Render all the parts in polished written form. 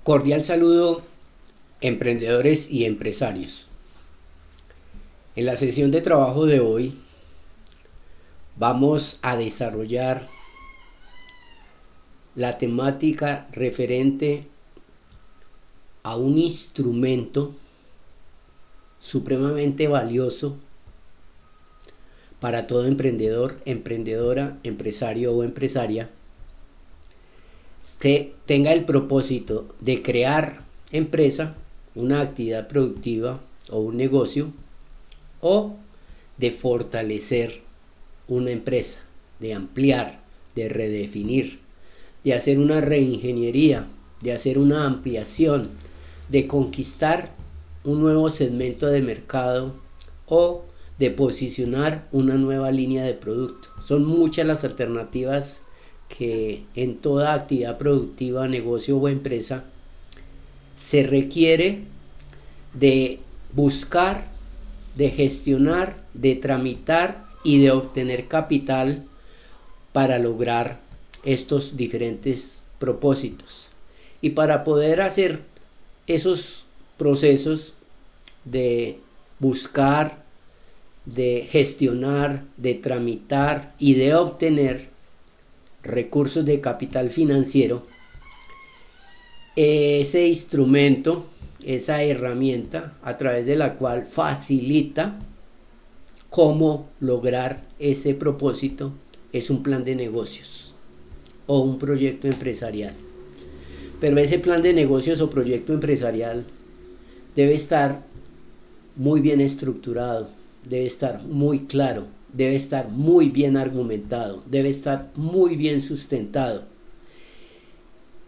Cordial saludo, emprendedores y empresarios. En la sesión de trabajo de hoy vamos a desarrollar la temática referente a un instrumento supremamente valioso para todo emprendedor, emprendedora, empresario o empresaria que tenga el propósito de crear empresa, una actividad productiva o un negocio, o de fortalecer una empresa, de ampliar, de redefinir, de hacer una reingeniería, de hacer una ampliación, de conquistar un nuevo segmento de mercado o de posicionar una nueva línea de producto. Son muchas las alternativas que en toda actividad productiva, negocio o empresa se requiere de buscar, de gestionar, de tramitar y de obtener capital para lograr estos diferentes propósitos. Y para poder hacer esos procesos de buscar, de gestionar, de tramitar y de obtener recursos de capital financiero, ese instrumento, esa herramienta a través de la cual facilita cómo lograr ese propósito, es un plan de negocios o un proyecto empresarial. Pero ese plan de negocios o proyecto empresarial debe estar muy bien estructurado, debe estar muy claro, debe estar muy bien argumentado, debe estar muy bien sustentado.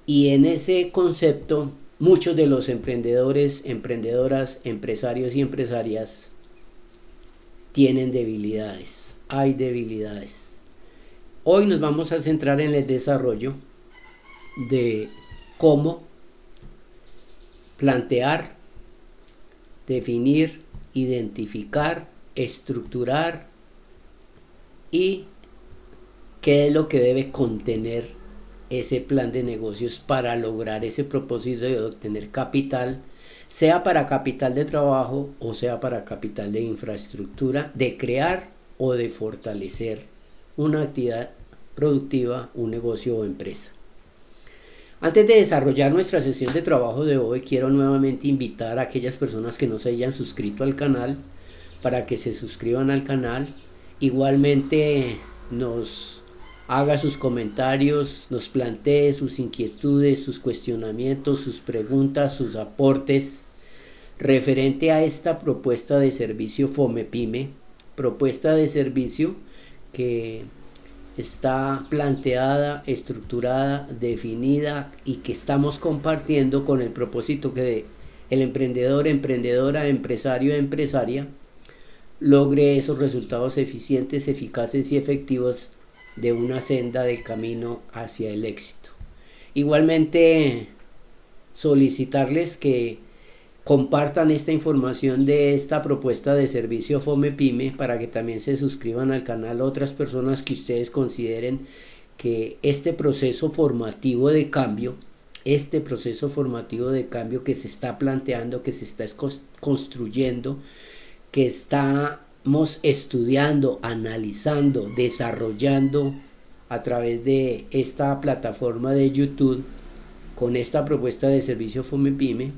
Y en ese concepto, muchos de los emprendedores, emprendedoras, empresarios y empresarias tienen debilidades, hay debilidades. Hoy nos vamos a centrar en el desarrollo de cómo plantear, definir, identificar, estructurar y qué es lo que debe contener ese plan de negocios para lograr ese propósito de obtener capital, sea para capital de trabajo o sea para capital de infraestructura, de crear o de fortalecer una actividad productiva, un negocio o empresa. Antes de desarrollar nuestra sesión de trabajo de hoy, quiero nuevamente invitar a aquellas personas que no se hayan suscrito al canal para que se suscriban al canal. Igualmente nos haga sus comentarios, nos plantee sus inquietudes, sus cuestionamientos, sus preguntas, sus aportes referente a esta propuesta de servicio FOMEPYME, propuesta de servicio que está planteada, estructurada, definida y que estamos compartiendo con el propósito que el emprendedor, emprendedora, empresario, empresaria logre esos resultados eficientes, eficaces y efectivos de una senda del camino hacia el éxito. Igualmente solicitarles que compartan esta información de esta propuesta de servicio FOMEPYME para que también se suscriban al canal otras personas que ustedes consideren que este proceso formativo de cambio que se está planteando, que se está construyendo, que estamos estudiando, analizando, desarrollando a través de esta plataforma de YouTube con esta propuesta de servicio FOMEPYME,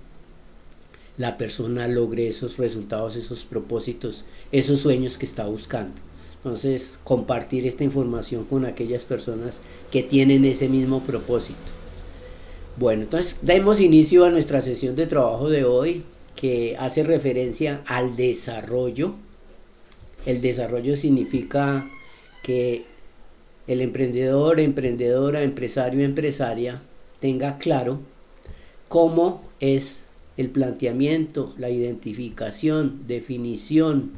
la persona logre esos resultados, esos propósitos, esos sueños que está buscando. Entonces, compartir esta información con aquellas personas que tienen ese mismo propósito. Bueno, entonces demos inicio a nuestra sesión de trabajo de hoy, que hace referencia al desarrollo. El desarrollo significa que el emprendedor, emprendedora, empresario, empresaria tenga claro cómo es el planteamiento, la identificación, definición,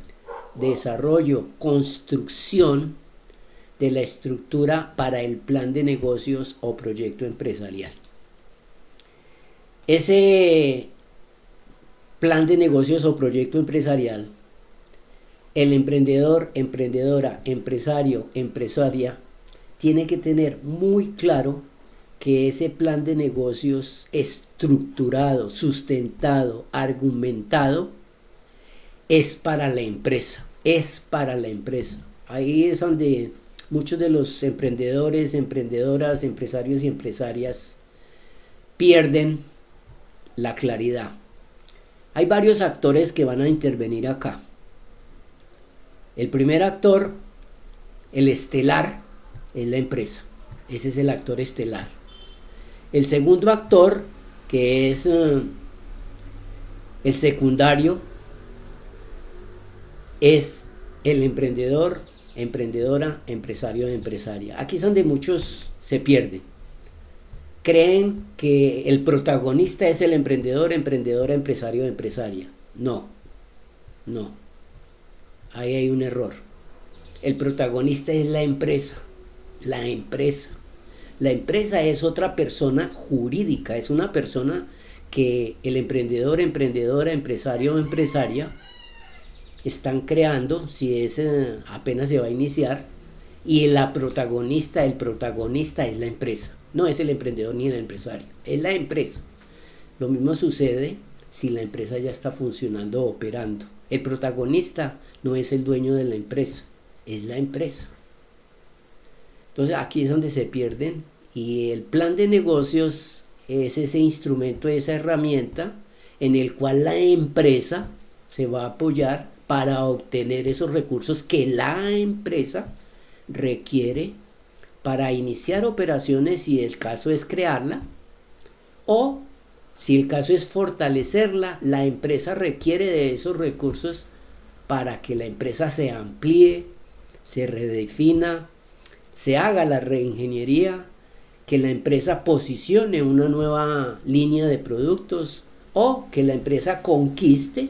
desarrollo, construcción de la estructura para el plan de negocios o proyecto empresarial. Ese plan de negocios o proyecto empresarial, el emprendedor, emprendedora, empresario, empresaria, tiene que tener muy claro que ese plan de negocios estructurado, sustentado, argumentado, es para la empresa, es para la empresa. Ahí es donde muchos de los emprendedores, emprendedoras, empresarios y empresarias pierden la claridad. Hay varios actores que van a intervenir acá. El primer actor, el estelar, es la empresa. Ese es el actor estelar. El segundo actor, que es el secundario, es el emprendedor, emprendedora, empresario, empresaria. Aquí es donde muchos se pierden. Creen que el protagonista es el emprendedor, emprendedora, empresario, empresaria. No. Ahí hay un error. El protagonista es la empresa. La empresa. La empresa es otra persona jurídica, es una persona que el emprendedor, emprendedora, empresario o empresaria están creando, si es apenas se va a iniciar, y el protagonista es la empresa, no es el emprendedor ni el empresario, es la empresa. Lo mismo sucede si la empresa ya está funcionando o operando. El protagonista no es el dueño de la empresa, es la empresa. Entonces aquí es donde se pierden, y el plan de negocios es ese instrumento, esa herramienta en el cual la empresa se va a apoyar para obtener esos recursos que la empresa requiere para iniciar operaciones, si el caso es crearla, o si el caso es fortalecerla. La empresa requiere de esos recursos para que la empresa se amplíe, se redefina, se haga la reingeniería, que la empresa posicione una nueva línea de productos, o que la empresa conquiste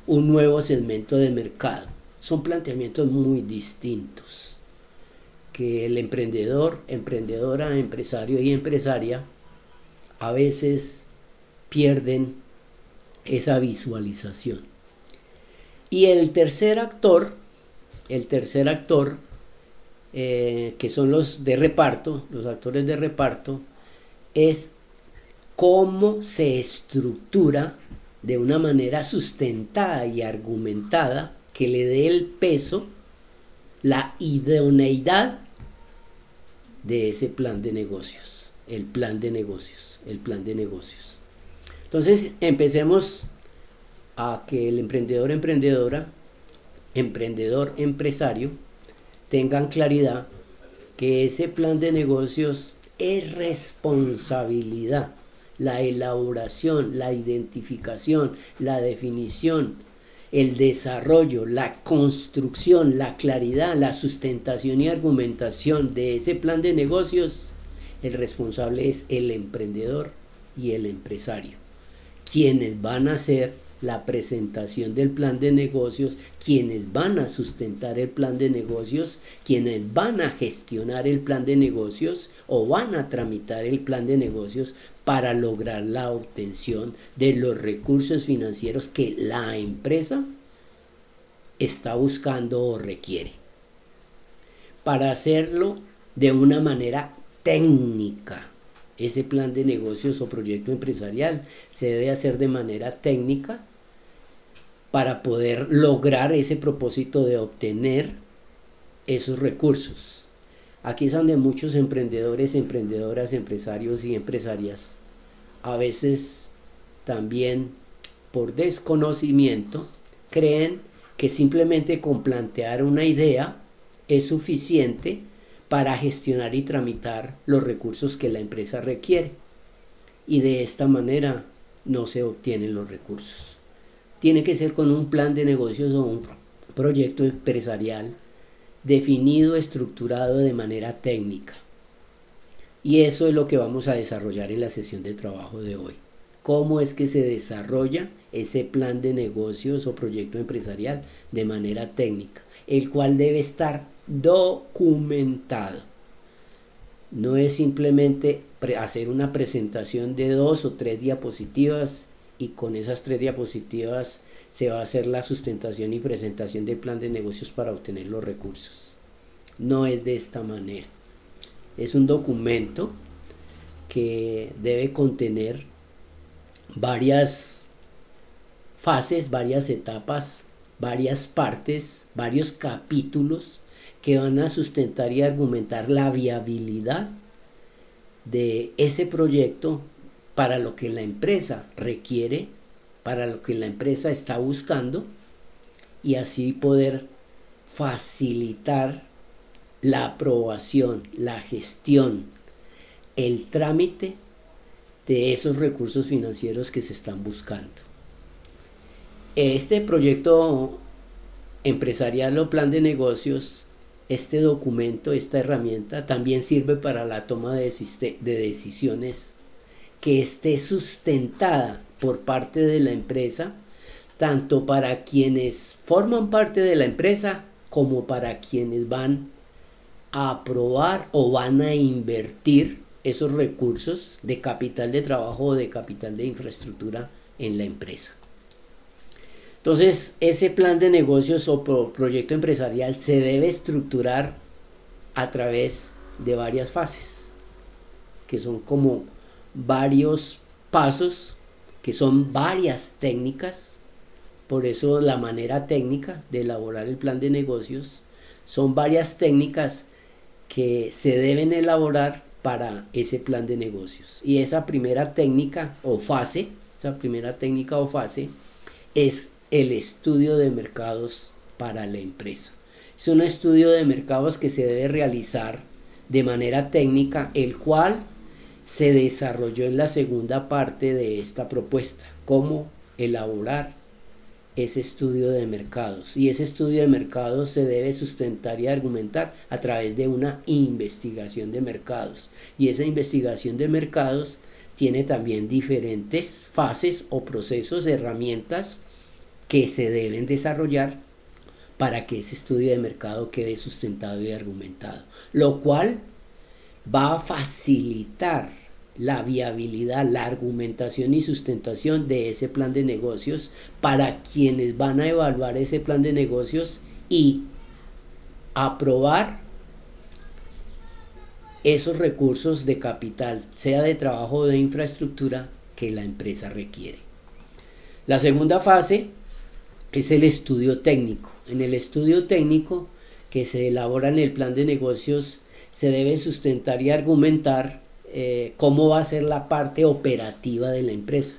un nuevo segmento de mercado. Son planteamientos muy distintos que el emprendedor, emprendedora, empresario y empresaria a veces pierden esa visualización. Y el tercer actor, que son los de reparto, los actores de reparto, es cómo se estructura de una manera sustentada y argumentada que le dé el peso, la idoneidad de ese plan de negocios, el plan de negocios. Entonces empecemos a que el emprendedor, emprendedora, emprendedor, empresario tengan claridad que ese plan de negocios es responsabilidad. La elaboración, la identificación, la definición, el desarrollo, la construcción, la claridad, la sustentación y argumentación de ese plan de negocios, el responsable es el emprendedor y el empresario, quienes van a hacer la presentación del plan de negocios, quienes van a sustentar el plan de negocios, quienes van a gestionar el plan de negocios o van a tramitar el plan de negocios para lograr la obtención de los recursos financieros que la empresa está buscando o requiere. Para hacerlo de una manera técnica, ese plan de negocios o proyecto empresarial se debe hacer de manera técnica para poder lograr ese propósito de obtener esos recursos. Aquí es donde muchos emprendedores, emprendedoras, empresarios y empresarias, a veces también por desconocimiento, creen que simplemente con plantear una idea es suficiente para gestionar y tramitar los recursos que la empresa requiere. Y de esta manera no se obtienen los recursos. Tiene que ser con un plan de negocios o un proyecto empresarial definido, estructurado de manera técnica. Y eso es lo que vamos a desarrollar en la sesión de trabajo de hoy. ¿Cómo es que se desarrolla ese plan de negocios o proyecto empresarial de manera técnica? El cual debe estar documentado. No es simplemente hacer una presentación de 2 o 3 diapositivas y con esas 3 diapositivas se va a hacer la sustentación y presentación del plan de negocios para obtener los recursos. No es de esta manera. Es un documento que debe contener varias fases, varias etapas, varias partes, varios capítulos que van a sustentar y argumentar la viabilidad de ese proyecto para lo que la empresa requiere, para lo que la empresa está buscando, y así poder facilitar la aprobación, la gestión, el trámite de esos recursos financieros que se están buscando. Este proyecto empresarial o plan de negocios, este documento, esta herramienta, también sirve para la toma de decisiones que esté sustentada por parte de la empresa, tanto para quienes forman parte de la empresa como para quienes van a aprobar o van a invertir esos recursos de capital de trabajo o de capital de infraestructura en la empresa. Entonces, ese plan de negocios o proyecto empresarial se debe estructurar a través de varias fases, que son como varios pasos, que son varias técnicas. Por eso la manera técnica de elaborar el plan de negocios son varias técnicas que se deben elaborar para ese plan de negocios. Y esa primera técnica o fase es el estudio de mercados para la empresa. Es un estudio de mercados que se debe realizar de manera técnica, el cual se desarrolló en la segunda parte de esta propuesta, cómo elaborar ese estudio de mercados. Y ese estudio de mercados se debe sustentar y argumentar a través de una investigación de mercados. Y esa investigación de mercados tiene también diferentes fases o procesos, herramientas que se deben desarrollar para que ese estudio de mercado quede sustentado y argumentado, lo cual va a facilitar la viabilidad, la argumentación y sustentación de ese plan de negocios para quienes van a evaluar ese plan de negocios y aprobar esos recursos de capital, sea de trabajo o de infraestructura, que la empresa requiere. La segunda fase es el estudio técnico. En el estudio técnico que se elabora en el plan de negocios se debe sustentar y argumentar cómo va a ser la parte operativa de la empresa.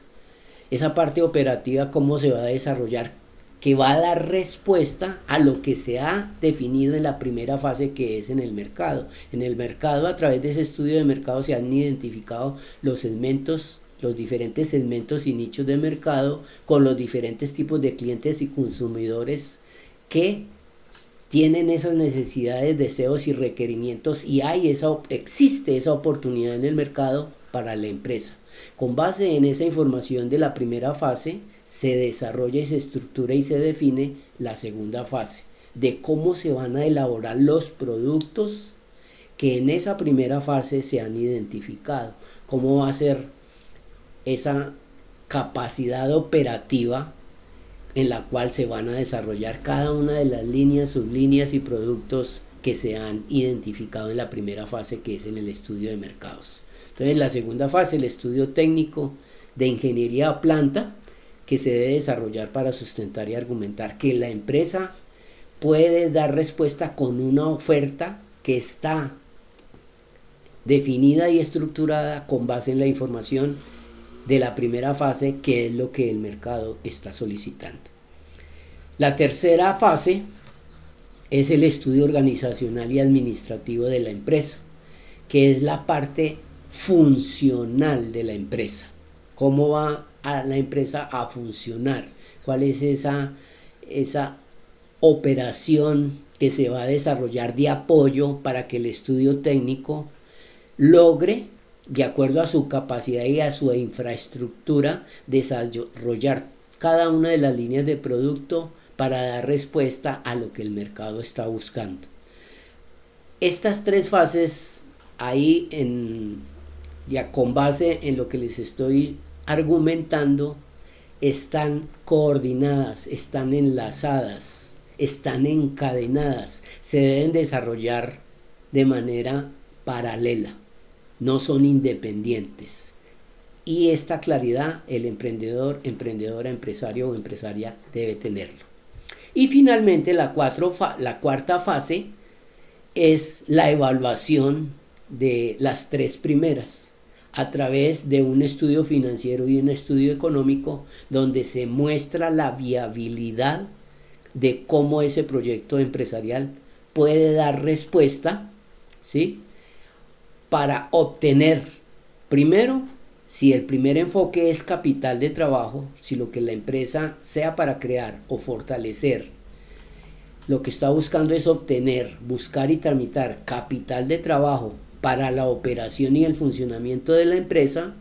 Esa parte operativa, cómo se va a desarrollar, que va a dar respuesta a lo que se ha definido en la primera fase, que es en el mercado. En el mercado, a través de ese estudio de mercado, se han identificado los segmentos, los diferentes segmentos y nichos de mercado con los diferentes tipos de clientes y consumidores que tienen esas necesidades, deseos y requerimientos, y existe esa oportunidad en el mercado para la empresa. Con base en esa información de la primera fase, se desarrolla y se estructura y se define la segunda fase, de cómo se van a elaborar los productos que en esa primera fase se han identificado, cómo va a ser esa capacidad operativa en la cual se van a desarrollar cada una de las líneas, sublíneas y productos que se han identificado en la primera fase, que es en el estudio de mercados. Entonces, la segunda fase, el estudio técnico de ingeniería a planta, que se debe desarrollar para sustentar y argumentar que la empresa puede dar respuesta con una oferta que está definida y estructurada con base en la información de la primera fase, que es lo que el mercado está solicitando. La tercera fase es el estudio organizacional y administrativo de la empresa, que es la parte funcional de la empresa. ¿Cómo va la empresa a funcionar? ¿Cuál es esa operación que se va a desarrollar de apoyo para que el estudio técnico logre, de acuerdo a su capacidad y a su infraestructura, desarrollar cada una de las líneas de producto para dar respuesta a lo que el mercado está buscando? Estas tres fases, ahí ya con base en lo que les estoy argumentando, están coordinadas, están enlazadas, están encadenadas, se deben desarrollar de manera paralela. no son independientes. Y esta claridad el emprendedor, emprendedora, empresario o empresaria debe tenerlo. Y finalmente la cuarta fase es la evaluación de las tres primeras a través de un estudio financiero y un estudio económico donde se muestra la viabilidad de cómo ese proyecto empresarial puede dar respuesta, ¿sí?, para obtener, primero, si el primer enfoque es capital de trabajo, si lo que la empresa sea para crear o fortalecer, lo que está buscando es obtener, buscar y tramitar capital de trabajo para la operación y el funcionamiento de la empresa,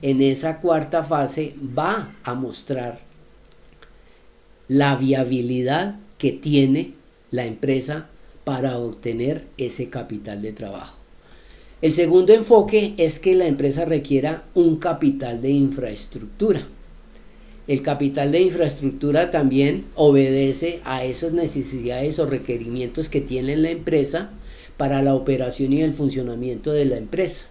en esa cuarta fase va a mostrar la viabilidad que tiene la empresa para obtener ese capital de trabajo. El segundo enfoque es que la empresa requiera un capital de infraestructura. El capital de infraestructura también obedece a esas necesidades o requerimientos que tiene la empresa para la operación y el funcionamiento de la empresa.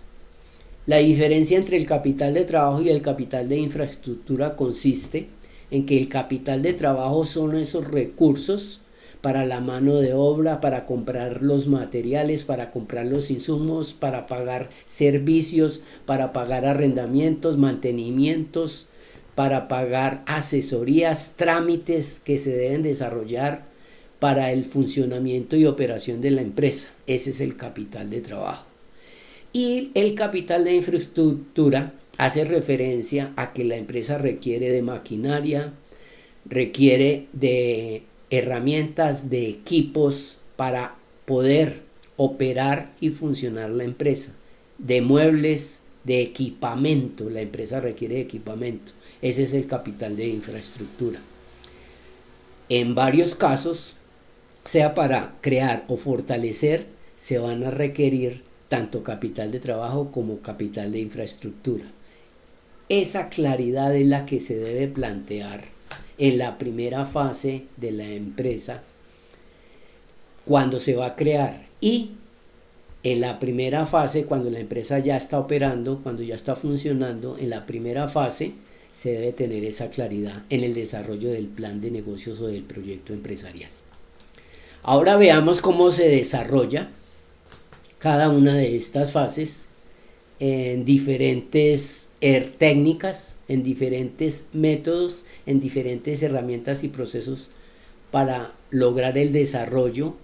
La diferencia entre el capital de trabajo y el capital de infraestructura consiste en que el capital de trabajo son esos recursos para la mano de obra, para comprar los materiales, para comprar los insumos, para pagar servicios, para pagar arrendamientos, mantenimientos, para pagar asesorías, trámites que se deben desarrollar para el funcionamiento y operación de la empresa. Ese es el capital de trabajo. Y el capital de infraestructura hace referencia a que la empresa requiere de maquinaria, requiere de herramientas, de equipos para poder operar y funcionar la empresa, de muebles, de equipamiento. La empresa requiere de equipamiento. Ese es el capital de infraestructura. En varios casos, sea para crear o fortalecer, se van a requerir tanto capital de trabajo como capital de infraestructura. Esa claridad es la que se debe plantear en la primera fase de la empresa cuando se va a crear, y en la primera fase cuando la empresa ya está operando, cuando ya está funcionando. En la primera fase se debe tener esa claridad en el desarrollo del plan de negocios o del proyecto empresarial. Ahora veamos cómo se desarrolla cada una de estas fases en diferentes técnicas, en diferentes métodos, en diferentes herramientas y procesos para lograr el desarrollo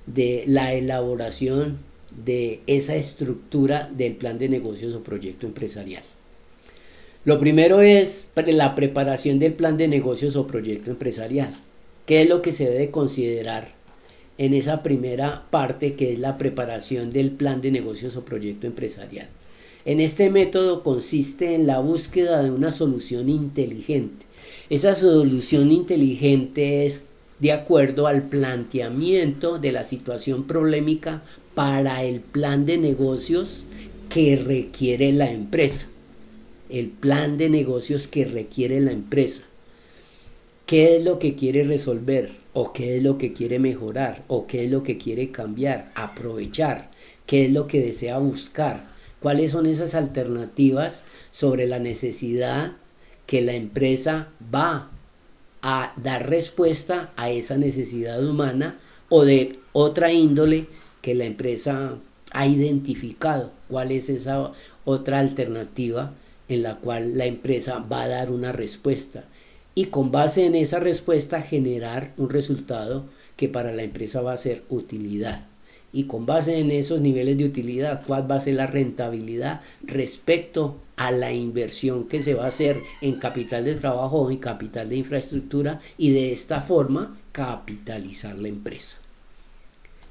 de la elaboración de esa estructura del plan de negocios o proyecto empresarial. Lo primero es la preparación del plan de negocios o proyecto empresarial. ¿Qué es lo que se debe considerar en esa primera parte, que es la preparación del plan de negocios o proyecto empresarial? En este método consiste en la búsqueda de una solución inteligente. Esa solución inteligente es de acuerdo al planteamiento de la situación problemática para el plan de negocios que requiere la empresa. El plan de negocios que requiere la empresa. ¿Qué es lo que quiere resolver? ¿O qué es lo que quiere mejorar? ¿O qué es lo que quiere cambiar? Aprovechar. ¿Qué es lo que desea buscar? ¿Cuáles son esas alternativas sobre la necesidad que la empresa va a dar respuesta a esa necesidad humana o de otra índole que la empresa ha identificado? ¿Cuál es esa otra alternativa en la cual la empresa va a dar una respuesta? Y con base en esa respuesta generar un resultado que para la empresa va a ser utilidad. Y con base en esos niveles de utilidad, ¿cuál va a ser la rentabilidad respecto a la inversión que se va a hacer en capital de trabajo o en capital de infraestructura? Y de esta forma capitalizar la empresa.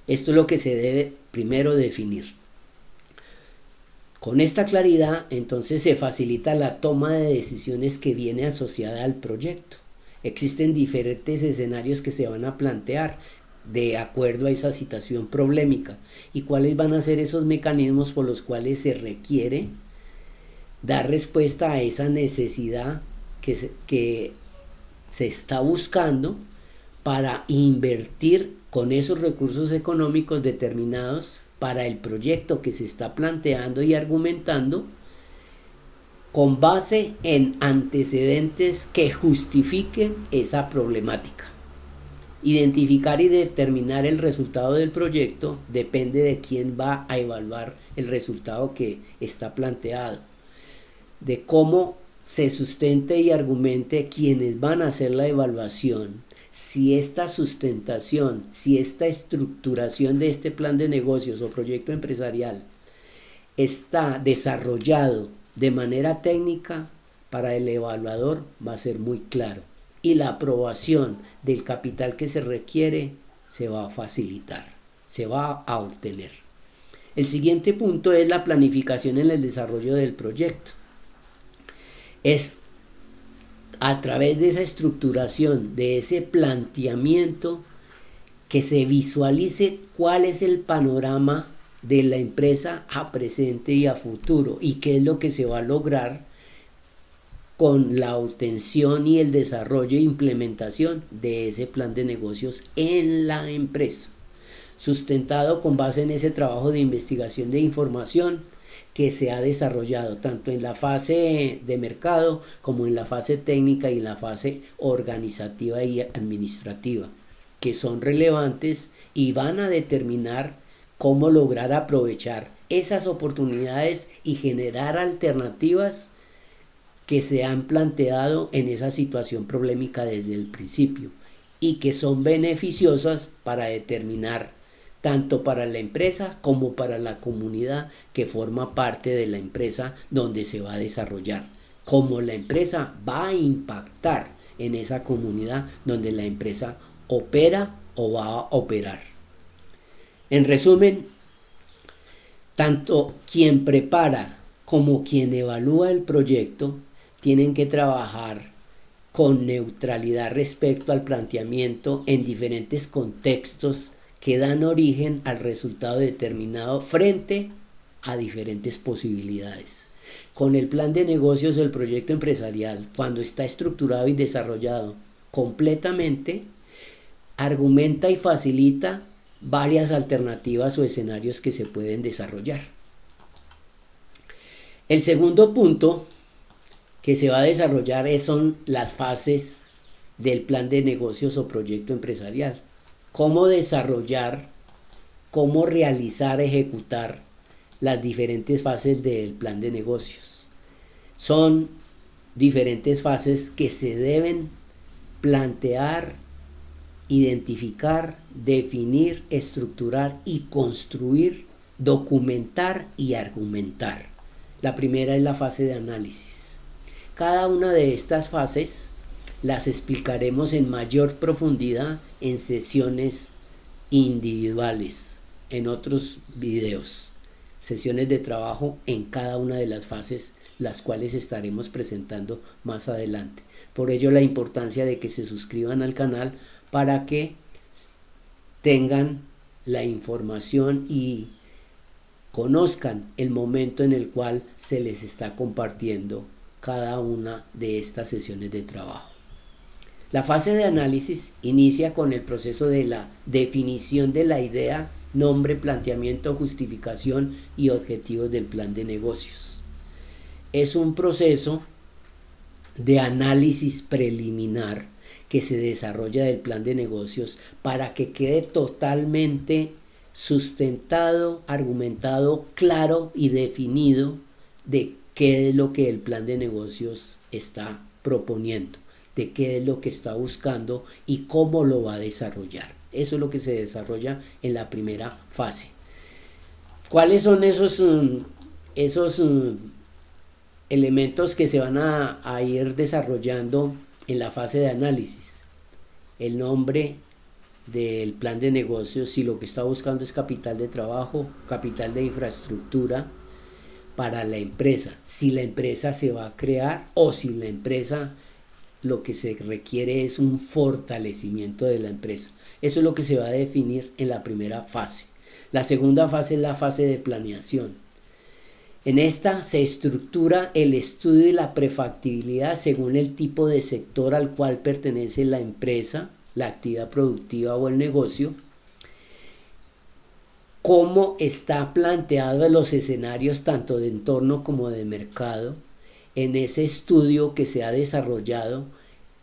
Esto es lo que se debe primero definir. Con esta claridad, entonces se facilita la toma de decisiones que viene asociada al proyecto. Existen diferentes escenarios que se van a plantear de acuerdo a esa situación problemática, y cuáles van a ser esos mecanismos por los cuales se requiere dar respuesta a esa necesidad que se está buscando para invertir con esos recursos económicos determinados para el proyecto que se está planteando y argumentando con base en antecedentes que justifiquen esa problemática. Identificar y determinar el resultado del proyecto depende de quién va a evaluar el resultado que está planteado, de cómo se sustente y argumente quienes van a hacer la evaluación, si esta sustentación, si esta estructuración de este plan de negocios o proyecto empresarial está desarrollado de manera técnica, para el evaluador va a ser muy claro y la aprobación del capital que se requiere se va a facilitar, se va a obtener. El siguiente punto es la planificación en el desarrollo del proyecto. Es a través de esa estructuración, de ese planteamiento, que se visualice cuál es el panorama de la empresa a presente y a futuro y qué es lo que se va a lograr con la obtención y el desarrollo e implementación de ese plan de negocios en la empresa, sustentado con base en ese trabajo de investigación de información que se ha desarrollado tanto en la fase de mercado como en la fase técnica y en la fase organizativa y administrativa, que son relevantes y van a determinar cómo lograr aprovechar esas oportunidades y generar alternativas que se han planteado en esa situación problemática desde el principio y que son beneficiosas para determinar tanto para la empresa como para la comunidad que forma parte de la empresa donde se va a desarrollar, cómo la empresa va a impactar en esa comunidad donde la empresa opera o va a operar. En resumen, tanto quien prepara como quien evalúa el proyecto tienen que trabajar con neutralidad respecto al planteamiento en diferentes contextos que dan origen al resultado determinado frente a diferentes posibilidades. Con el plan de negocios del proyecto empresarial, cuando está estructurado y desarrollado completamente, argumenta y facilita varias alternativas o escenarios que se pueden desarrollar. El segundo punto que se va a desarrollar son las fases del plan de negocios o proyecto empresarial. Cómo desarrollar, cómo realizar, ejecutar las diferentes fases del plan de negocios. Son diferentes fases que se deben plantear, identificar, definir, estructurar y construir, documentar y argumentar. La primera es la fase de análisis. Cada una de estas fases las explicaremos en mayor profundidad en sesiones individuales, en otros videos, sesiones de trabajo en cada una de las fases, las cuales estaremos presentando más adelante. Por ello la importancia de que se suscriban al canal para que tengan la información y conozcan el momento en el cual se les está compartiendo cada una de estas sesiones de trabajo. La fase de análisis inicia con el proceso de la definición de la idea, nombre, planteamiento, justificación y objetivos del plan de negocios. Es un proceso de análisis preliminar que se desarrolla del plan de negocios para que quede totalmente sustentado, argumentado, claro y definido de qué es lo que el plan de negocios está proponiendo, de qué es lo que está buscando y cómo lo va a desarrollar. Eso es lo que se desarrolla en la primera fase. ¿Cuáles son esos elementos que se van a ir desarrollando en la fase de análisis? El nombre del plan de negocios, si lo que está buscando es capital de trabajo, capital de infraestructura para la empresa, si la empresa se va a crear o si la empresa lo que se requiere es un fortalecimiento de la empresa. Eso es lo que se va a definir en la primera fase. La segunda fase es la fase de planeación. En esta se estructura el estudio y la prefactibilidad según el tipo de sector al cual pertenece la empresa, la actividad productiva o el negocio. cómo está planteado los escenarios tanto de entorno como de mercado en ese estudio que se ha desarrollado,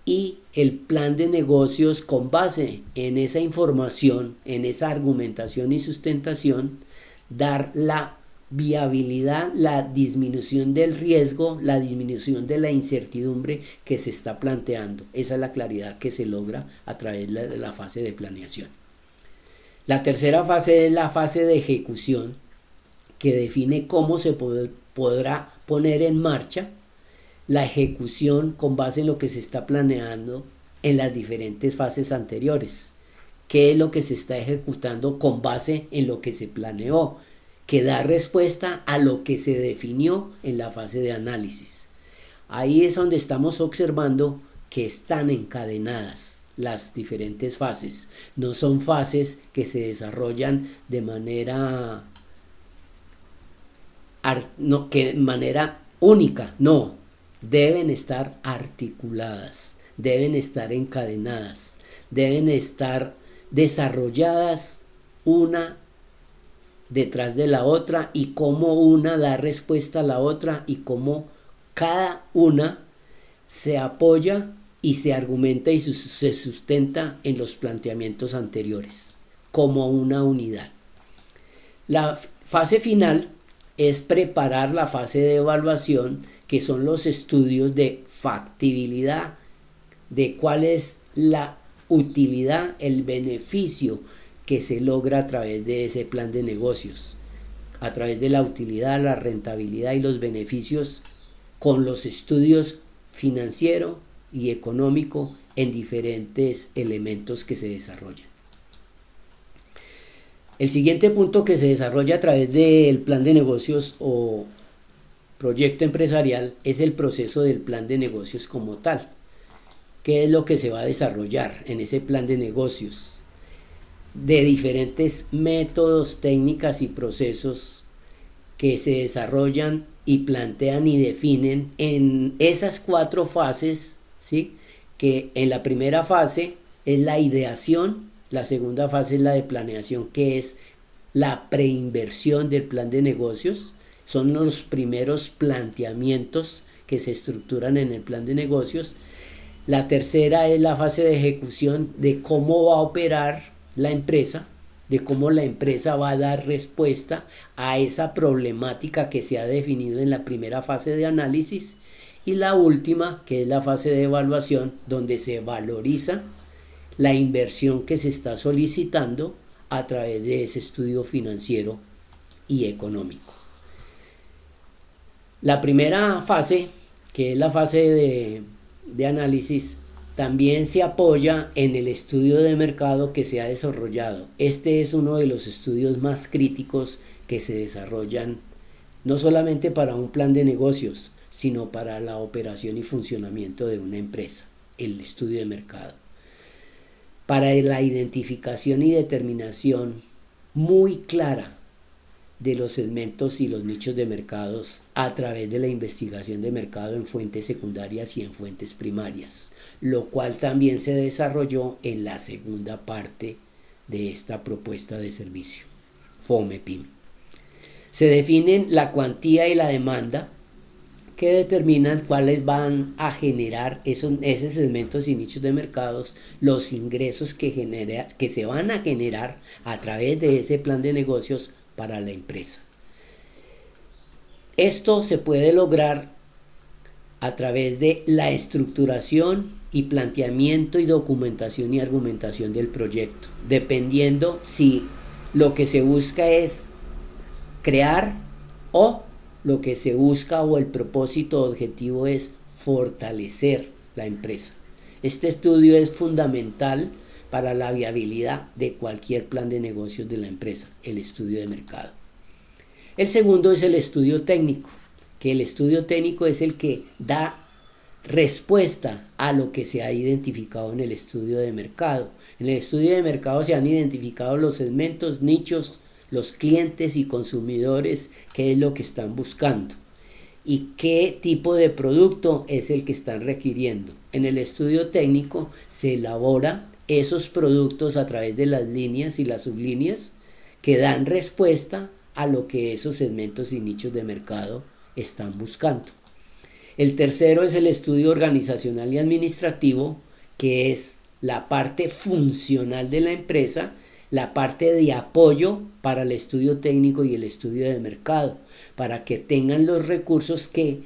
y el plan de negocios con base en esa información, en esa argumentación y sustentación, dar la viabilidad, la disminución del riesgo, la disminución de la incertidumbre que se está planteando. Esa es la claridad que se logra a través de la fase de planeación. La tercera fase es la fase de ejecución, que define cómo se podrá poner en marcha la ejecución con base en lo que se está planeando en las diferentes fases anteriores. ¿Qué es lo que se está ejecutando con base en lo que se planeó? Que da respuesta a lo que se definió en la fase de análisis. Ahí es donde estamos observando que están encadenadas las diferentes fases. No son fases que se desarrollan de manera única, no. Deben estar articuladas, deben estar encadenadas, deben estar desarrolladas una detrás de la otra, y cómo una da respuesta a la otra y cómo cada una se apoya y se argumenta y se sustenta en los planteamientos anteriores como una unidad. La fase final es preparar la fase de evaluación, que son los estudios de factibilidad, de cuál es la utilidad, el beneficio que se logra a través de ese plan de negocios, a través de la utilidad, la rentabilidad y los beneficios, con los estudios financiero y económico en diferentes elementos que se desarrollan. El siguiente punto que se desarrolla a través del plan de negocios o proyecto empresarial es el proceso del plan de negocios como tal. ¿Qué es lo que se va a desarrollar en ese plan de negocios? De diferentes métodos, técnicas y procesos que se desarrollan y plantean y definen en esas 4 fases, ¿sí? Que en la primera fase es la ideación, la segunda fase es la de planeación, que es la preinversión del plan de negocios. Son los primeros planteamientos que se estructuran en el plan de negocios. La tercera es la fase de ejecución, de cómo va a operar la empresa, de cómo la empresa va a dar respuesta a esa problemática que se ha definido en la primera fase de análisis. Y la última, que es la fase de evaluación, donde se valoriza la inversión que se está solicitando a través de ese estudio financiero y económico. La primera fase, que es la fase de análisis, también se apoya en el estudio de mercado que se ha desarrollado. Este es uno de los estudios más críticos que se desarrollan no solamente para un plan de negocios, sino para la operación y funcionamiento de una empresa, el estudio de mercado. Para la identificación y determinación muy clara de los segmentos y los nichos de mercados a través de la investigación de mercado en fuentes secundarias y en fuentes primarias, lo cual también se desarrolló en la segunda parte de esta propuesta de servicio, FOMEPYME. Se definen la cuantía y la demanda que determinan cuáles van a generar esos segmentos y nichos de mercados, los ingresos que se van a generar a través de ese plan de negocios para la empresa. Esto se puede lograr a través de la estructuración y planteamiento y documentación y argumentación del proyecto, dependiendo si lo que se busca es crear o lo que se busca o el propósito objetivo es fortalecer la empresa. Este estudio es fundamental para la viabilidad de cualquier plan de negocios de la empresa, el estudio de mercado. El segundo es el estudio técnico, que el estudio técnico es el que da respuesta a lo que se ha identificado en el estudio de mercado. En el estudio de mercado se han identificado los segmentos, nichos, los clientes y consumidores, qué es lo que están buscando y qué tipo de producto es el que están requiriendo. En el estudio técnico se elabora esos productos a través de las líneas y las sublíneas que dan respuesta a lo que esos segmentos y nichos de mercado están buscando. El tercero es el estudio organizacional y administrativo, que es la parte funcional de la empresa, la parte de apoyo para el estudio técnico y el estudio de mercado, para que tengan los recursos que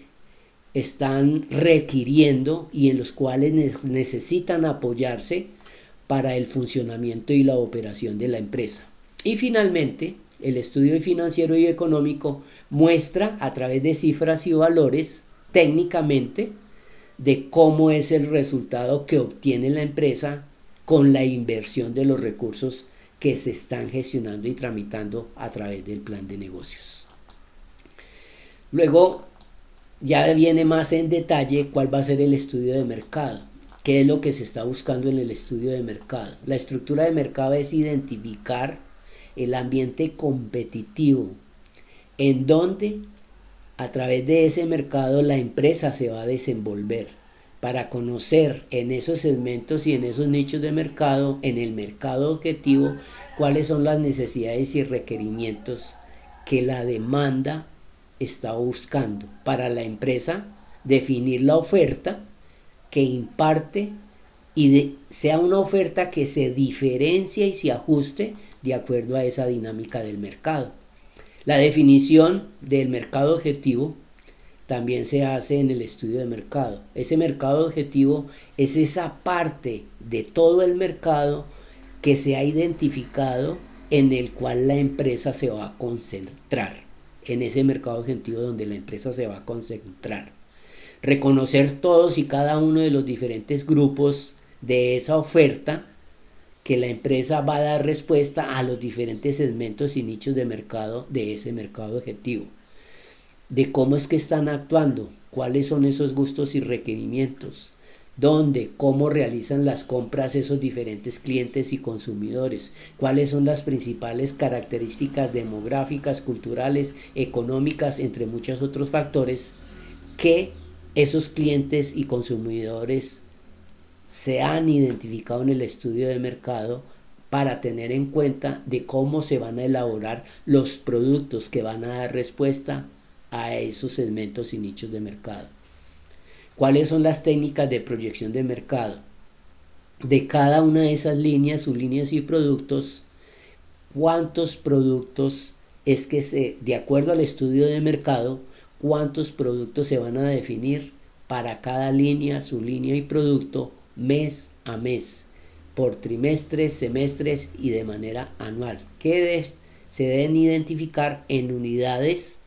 están requiriendo y en los cuales necesitan apoyarse para el funcionamiento y la operación de la empresa. Y finalmente, el estudio financiero y económico muestra a través de cifras y valores técnicamente de cómo es el resultado que obtiene la empresa con la inversión de los recursos que se están gestionando y tramitando a través del plan de negocios. Luego ya viene más en detalle cuál va a ser el estudio de mercado, qué es lo que se está buscando en el estudio de mercado. La estructura de mercado es identificar el ambiente competitivo en donde a través de ese mercado la empresa se va a desenvolver, para conocer en esos segmentos y en esos nichos de mercado, en el mercado objetivo, cuáles son las necesidades y requerimientos que la demanda está buscando para la empresa, definir la oferta que imparte y sea una oferta que se diferencie y se ajuste de acuerdo a esa dinámica del mercado. La definición del mercado objetivo también se hace en el estudio de mercado. Ese mercado objetivo es esa parte de todo el mercado que se ha identificado en el cual la empresa se va a concentrar. En ese mercado objetivo donde la empresa se va a concentrar. Reconocer todos y cada uno de los diferentes grupos de esa oferta que la empresa va a dar respuesta a los diferentes segmentos y nichos de mercado de ese mercado objetivo. De cómo es que están actuando, cuáles son esos gustos y requerimientos, dónde, cómo realizan las compras esos diferentes clientes y consumidores, cuáles son las principales características demográficas, culturales, económicas, entre muchos otros factores que esos clientes y consumidores se han identificado en el estudio de mercado para tener en cuenta de cómo se van a elaborar los productos que van a dar respuesta a esos segmentos y nichos de mercado. ¿Cuáles son las técnicas de proyección de mercado? De cada una de esas líneas, sublíneas y productos, ¿cuántos productos es que de acuerdo al estudio de mercado, cuántos productos se van a definir para cada línea, sublínea y producto mes a mes, por trimestres, semestres y de manera anual, que se deben identificar en unidades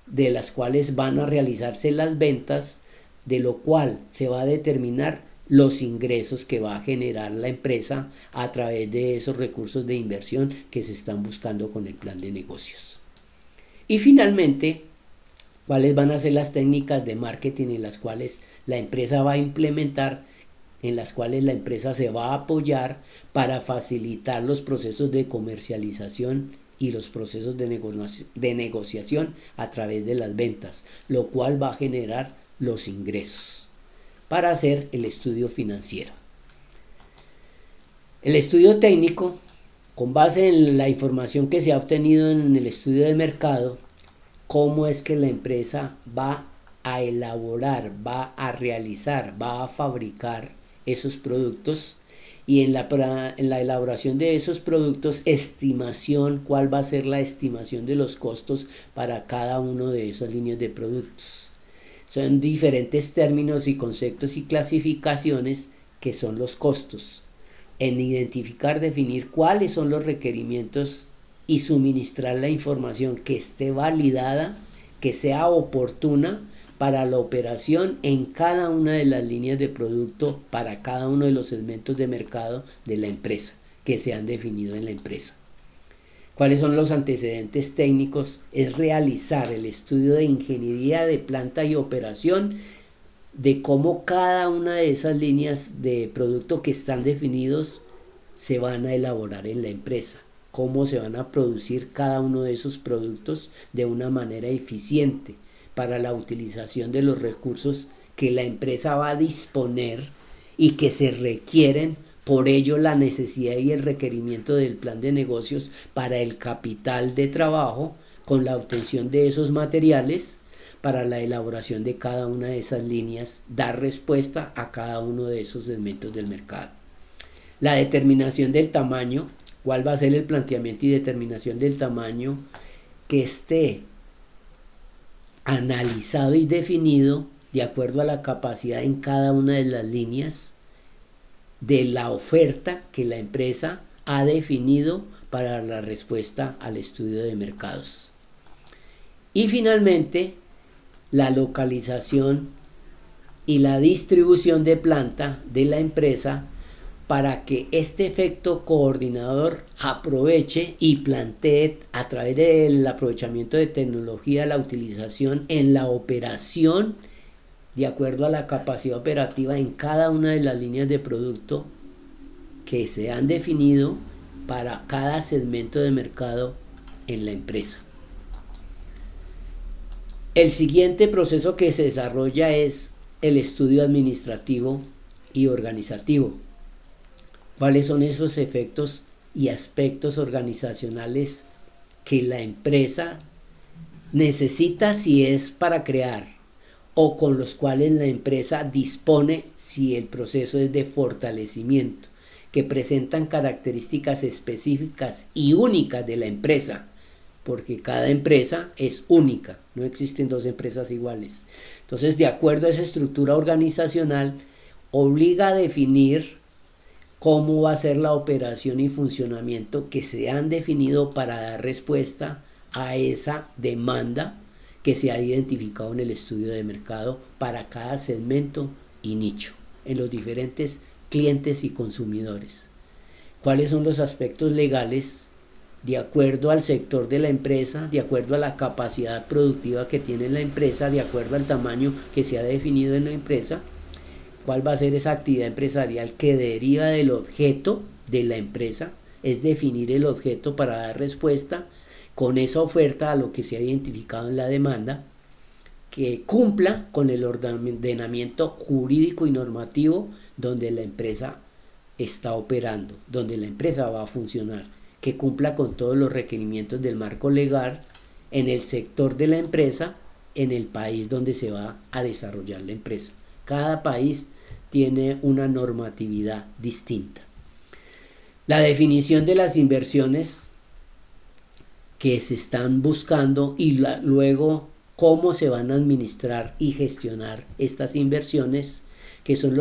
de las cuales van a realizarse las ventas, de lo cual se va a determinar los ingresos que va a generar la empresa a través de esos recursos de inversión que se están buscando con el plan de negocios. Y finalmente, cuáles van a ser las técnicas de marketing en las cuales la empresa va a implementar, en las cuales la empresa se va a apoyar para facilitar los procesos de comercialización y los procesos de negociación a través de las ventas, lo cual va a generar los ingresos para hacer el estudio financiero. El estudio técnico, con base en la información que se ha obtenido en el estudio de mercado, cómo es que la empresa va a elaborar, va a realizar, va a fabricar esos productos, y en la elaboración de esos productos, estimación, cuál va a ser la estimación de los costos para cada uno de esas líneas de productos. Son diferentes términos y conceptos y clasificaciones que son los costos. En identificar, definir cuáles son los requerimientos y suministrar la información que esté validada, que sea oportuna para la operación en cada una de las líneas de producto, para cada uno de los segmentos de mercado de la empresa que se han definido en la empresa. ¿Cuáles son los antecedentes técnicos? Es realizar el estudio de ingeniería de planta y operación de cómo cada una de esas líneas de producto que están definidos se van a elaborar en la empresa, cómo se van a producir cada uno de esos productos de una manera eficiente para la utilización de los recursos que la empresa va a disponer y que se requieren Por ello, la necesidad y el requerimiento del plan de negocios para el capital de trabajo con la obtención de esos materiales para la elaboración de cada una de esas líneas, dar respuesta a cada uno de esos segmentos del mercado. La determinación del tamaño, cuál va a ser el planteamiento y determinación del tamaño que esté analizado y definido de acuerdo a la capacidad en cada una de las líneas de la oferta que la empresa ha definido para la respuesta al estudio de mercados. Y finalmente, la localización y la distribución de planta de la empresa para que este efecto coordinador aproveche y plantee a través del aprovechamiento de tecnología la utilización en la operación de acuerdo a la capacidad operativa en cada una de las líneas de producto que se han definido para cada segmento de mercado en la empresa. El siguiente proceso que se desarrolla es el estudio administrativo y organizativo. ¿Cuáles son esos efectos y aspectos organizacionales que la empresa necesita si es para crear, o con los cuales la empresa dispone si el proceso es de fortalecimiento, que presentan características específicas y únicas de la empresa, porque cada empresa es única, no existen dos empresas iguales? Entonces, de acuerdo a esa estructura organizacional, obliga a definir cómo va a ser la operación y funcionamiento que se han definido para dar respuesta a esa demanda que se ha identificado en el estudio de mercado para cada segmento y nicho, en los diferentes clientes y consumidores. ¿Cuáles son los aspectos legales de acuerdo al sector de la empresa, de acuerdo a la capacidad productiva que tiene la empresa, de acuerdo al tamaño que se ha definido en la empresa? ¿Cuál va a ser esa actividad empresarial que deriva del objeto de la empresa? Es definir el objeto para dar respuesta con esa oferta a lo que se ha identificado en la demanda, que cumpla con el ordenamiento jurídico y normativo donde la empresa está operando, donde la empresa va a funcionar, que cumpla con todos los requerimientos del marco legal en el sector de la empresa, en el país donde se va a desarrollar la empresa. Cada país tiene una normatividad distinta. La definición de las inversiones que se están buscando y luego cómo se van a administrar y gestionar estas inversiones, que son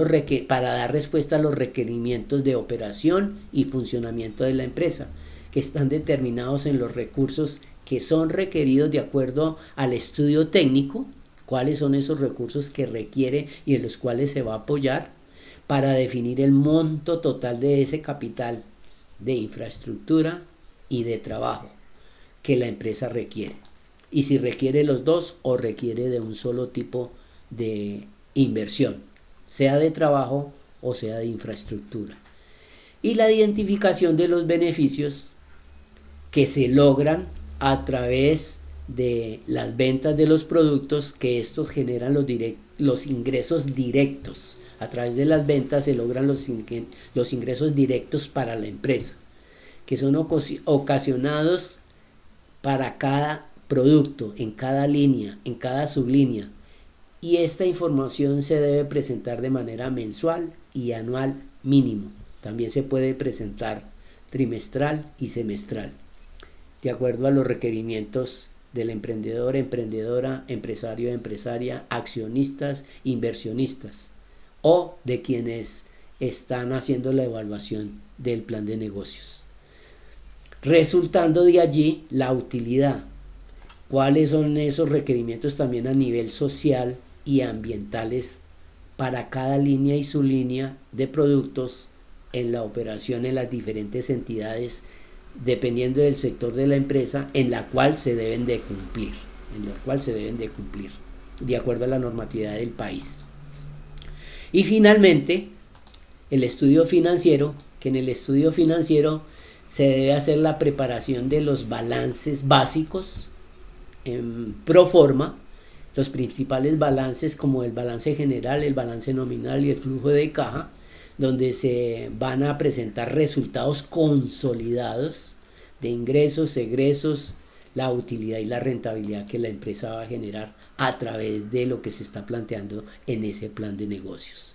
para dar respuesta a los requerimientos de operación y funcionamiento de la empresa, que están determinados en los recursos que son requeridos de acuerdo al estudio técnico, cuáles son esos recursos que requiere y en los cuales se va a apoyar para definir el monto total de ese capital de infraestructura y de trabajo que la empresa requiere, y si requiere los dos o requiere de un solo tipo de inversión, sea de trabajo o sea de infraestructura. Y la identificación de los beneficios que se logran a través de las ventas de los productos, que estos generan los ingresos directos. A través de las ventas se logran los ingresos directos para la empresa, que son ocasionados para cada producto, en cada línea, en cada sublínea. Y esta información se debe presentar de manera mensual y anual mínimo. También se puede presentar trimestral y semestral, de acuerdo a los requerimientos del emprendedor, emprendedora, empresario, empresaria, accionistas, inversionistas o de quienes están haciendo la evaluación del plan de negocios. Resultando de allí la utilidad. ¿Cuáles son esos requerimientos también a nivel social y ambientales para cada línea y sublínea de productos en la operación en las diferentes entidades, dependiendo del sector de la empresa en la cual se deben de cumplir, de acuerdo a la normatividad del país? Y finalmente, el estudio financiero, que en el estudio financiero se debe hacer la preparación de los balances básicos en pro forma, los principales balances como el balance general, el balance nominal y el flujo de caja, donde se van a presentar resultados consolidados de ingresos, egresos, la utilidad y la rentabilidad que la empresa va a generar a través de lo que se está planteando en ese plan de negocios.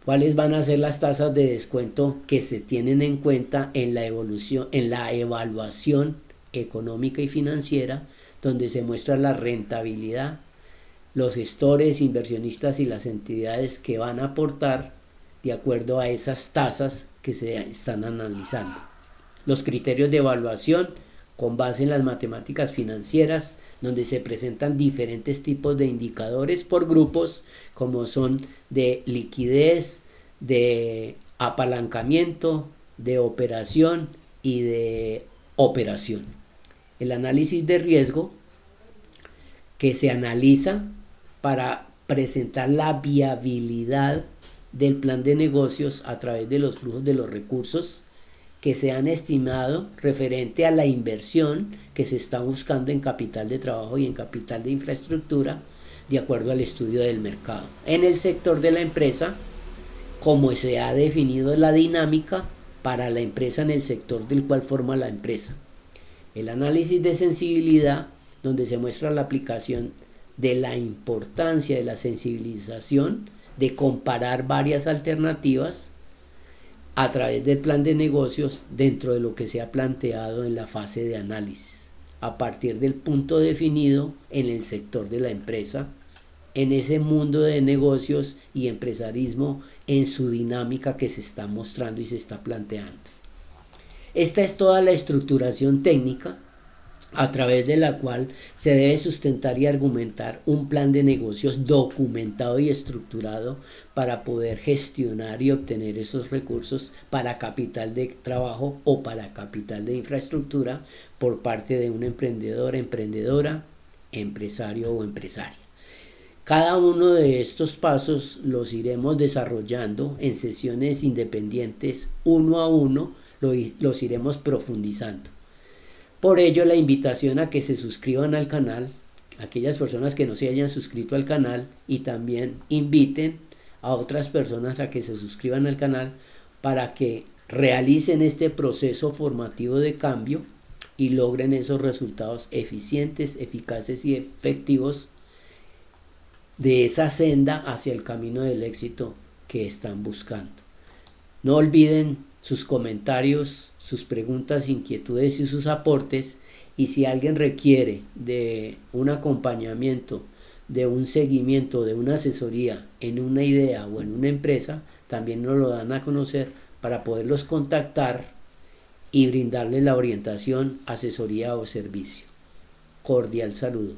¿Cuáles van a ser las tasas de descuento que se tienen en cuenta en la evaluación económica y financiera, donde se muestra la rentabilidad, los gestores, inversionistas y las entidades que van a aportar de acuerdo a esas tasas que se están analizando? Los criterios de evaluación con base en las matemáticas financieras, donde se presentan diferentes tipos de indicadores por grupos, como son de liquidez, de apalancamiento, de operación y de operación. El análisis de riesgo, que se analiza para presentar la viabilidad del plan de negocios a través de los flujos de los recursos que se han estimado referente a la inversión que se está buscando en capital de trabajo y en capital de infraestructura, de acuerdo al estudio del mercado. En el sector de la empresa, como se ha definido la dinámica para la empresa en el sector del cual forma la empresa. El análisis de sensibilidad, donde se muestra la aplicación de la importancia de la sensibilización, de comparar varias alternativas a través del plan de negocios dentro de lo que se ha planteado en la fase de análisis, a partir del punto definido en el sector de la empresa, en ese mundo de negocios y empresarismo en su dinámica que se está mostrando y se está planteando. Esta es toda la estructuración técnica a través de la cual se debe sustentar y argumentar un plan de negocios documentado y estructurado para poder gestionar y obtener esos recursos para capital de trabajo o para capital de infraestructura por parte de un emprendedor, emprendedora, empresario o empresaria. Cada uno de estos pasos los iremos desarrollando en sesiones independientes, uno a uno, los iremos profundizando. Por ello, la invitación a que se suscriban al canal, aquellas personas que no se hayan suscrito al canal, y también inviten a otras personas a que se suscriban al canal para que realicen este proceso formativo de cambio y logren esos resultados eficientes, eficaces y efectivos de esa senda hacia el camino del éxito que están buscando. No olviden sus comentarios, sus preguntas, inquietudes y sus aportes, y si alguien requiere de un acompañamiento, de un seguimiento, de una asesoría en una idea o en una empresa, también nos lo dan a conocer para poderlos contactar y brindarles la orientación, asesoría o servicio. Cordial saludo.